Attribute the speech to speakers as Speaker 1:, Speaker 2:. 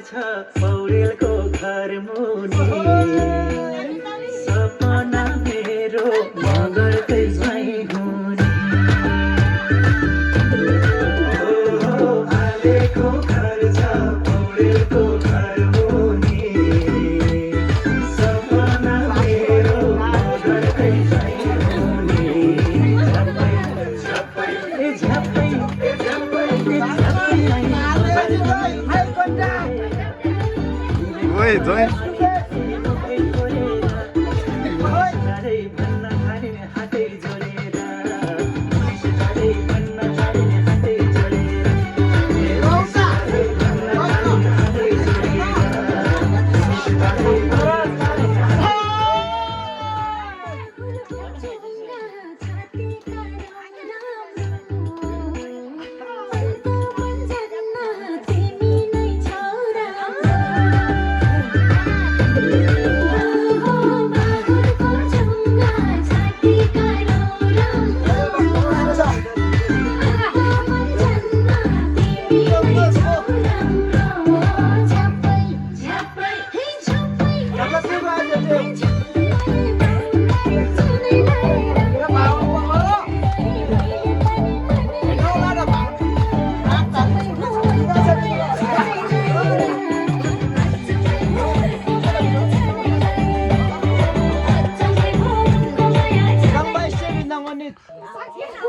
Speaker 1: छ पौडेलको घर मुनि सपना मेरो मगरकै ज्वाइँ हुने आलेको घर छ पौडेलको घर मुनि सपना मेरो मगरकै ज्वाइँ हुने झप्पै झप्पै
Speaker 2: Oi, Joy.